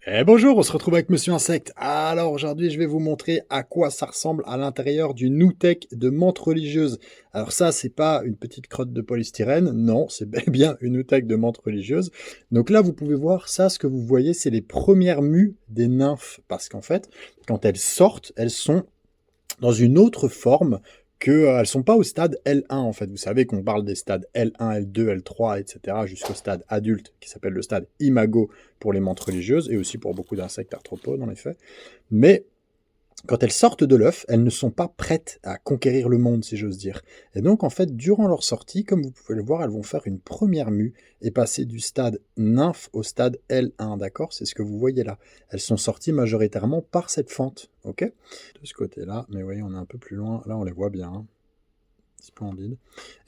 Eh bonjour, on se retrouve avec Monsieur Insecte. Alors aujourd'hui, je vais vous montrer à quoi ça ressemble à l'intérieur d'une Nutec de menthe religieuse. Alors ça, c'est pas une petite crotte de polystyrène, non, c'est bel et bien une Nutec de menthe religieuse. Donc là, vous pouvez voir ça, ce que vous voyez, c'est les premières mues des nymphes, parce qu'en fait, quand elles sortent, elles sont dans une autre forme que elles sont pas au stade L1 en fait. Vous savez qu'on parle des stades L1, L2, L3, etc. jusqu'au stade adulte qui s'appelle le stade imago pour les menthes religieuses et aussi pour beaucoup d'insectes arthropodes en effet. Mais quand elles sortent de l'œuf, elles ne sont pas prêtes à conquérir le monde, si j'ose dire. Et donc, en fait, durant leur sortie, comme vous pouvez le voir, elles vont faire une première mue et passer du stade nymphe au stade L1, d'accord? C'est ce que vous voyez là. Elles sont sorties majoritairement par cette fente, ok? De ce côté-là, mais vous voyez, on est un peu plus loin. Là, on les voit bien, hein. Splendide.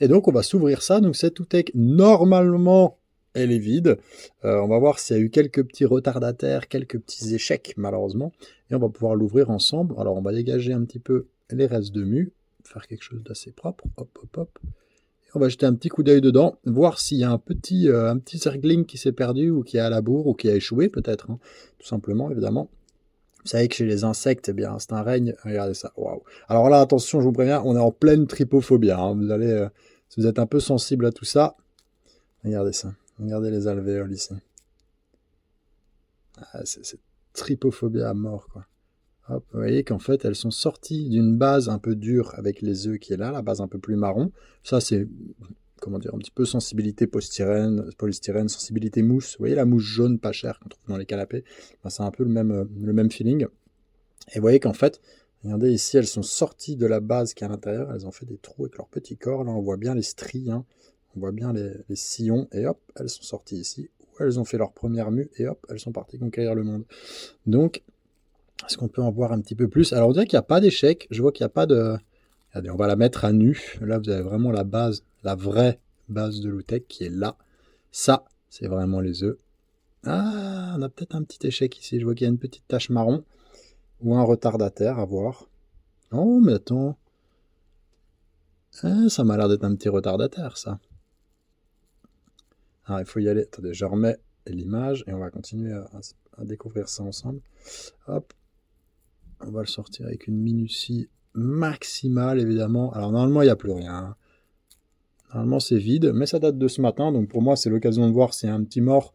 Et donc, on va s'ouvrir ça. Donc, cette Outek, normalement, elle est vide. On va voir s'il y a eu quelques petits retardataires, quelques petits échecs, malheureusement. Et on va pouvoir l'ouvrir ensemble. Alors, on va dégager un petit peu les restes de mue, faire quelque chose d'assez propre. Hop, hop, hop. Et on va jeter un petit coup d'œil dedans, voir s'il y a un petit circling qui s'est perdu, ou qui est à la bourre, ou qui a échoué, peut-être, hein, tout simplement, évidemment. Vous savez que chez les insectes, eh bien, c'est un règne. Regardez ça, waouh. Alors là, attention, je vous préviens, on est en pleine trypophobie, hein. Vous allez, si vous êtes un peu sensible à tout ça, regardez ça. Regardez les alvéoles ici. Ah, c'est trypophobie à mort, quoi. Hop, vous voyez qu'en fait, elles sont sorties d'une base un peu dure avec les œufs qui est là, la base un peu plus marron. Ça, c'est, comment dire, un petit peu sensibilité polystyrène, sensibilité mousse. Vous voyez la mousse jaune pas chère qu'on trouve dans les canapés? Ben, c'est un peu le même feeling. Et vous voyez qu'en fait, regardez ici, elles sont sorties de la base qui est à l'intérieur, elles ont fait des trous avec leur petit corps, là on voit bien les stries, hein. On voit bien les sillons, et hop, elles sont sorties ici, où elles ont fait leur première mue, et hop, elles sont parties conquérir le monde. Donc, est-ce qu'on peut en voir un petit peu plus? Alors on dirait qu'il n'y a pas d'échec, je vois qu'il n'y a pas de... Regardez, on va la mettre à nu, là vous avez vraiment la base, la vraie base de l'Outek qui est là. Ça, c'est vraiment les œufs. Ah, on a peut-être un petit échec ici, je vois qu'il y a une petite tache marron. Ou un retardataire, à voir. Oh, mais attends. Ça m'a l'air d'être un petit retardataire, ça. Alors, il faut y aller. Attendez, je remets l'image et on va continuer à découvrir ça ensemble. Hop. On va le sortir avec une minutie maximale, évidemment. Alors, normalement, il n'y a plus rien, hein. Normalement, c'est vide, mais ça date de ce matin. Donc, pour moi, c'est l'occasion de voir s'il y a un petit mort,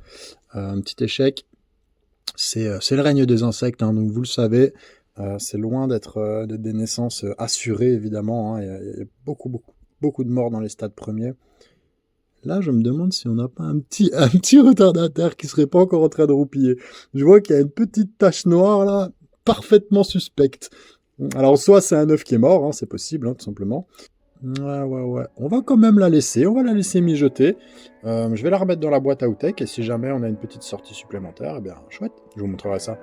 un petit échec. C'est le règne des insectes, hein, donc vous le savez. C'est loin d'être des naissances assurées, évidemment, hein. Il y a beaucoup de morts dans les stades premiers. Là, je me demande si on n'a pas un petit retardataire qui serait pas encore en train de roupiller. Je vois qu'il y a une petite tache noire, là, parfaitement suspecte. Alors, soit c'est un œuf qui est mort, hein, c'est possible, hein, tout simplement. Ouais. On va quand même la laisser, on va la laisser mijoter. Je vais la remettre dans la boîte à Outek, et si jamais on a une petite sortie supplémentaire, eh bien, chouette, je vous montrerai ça.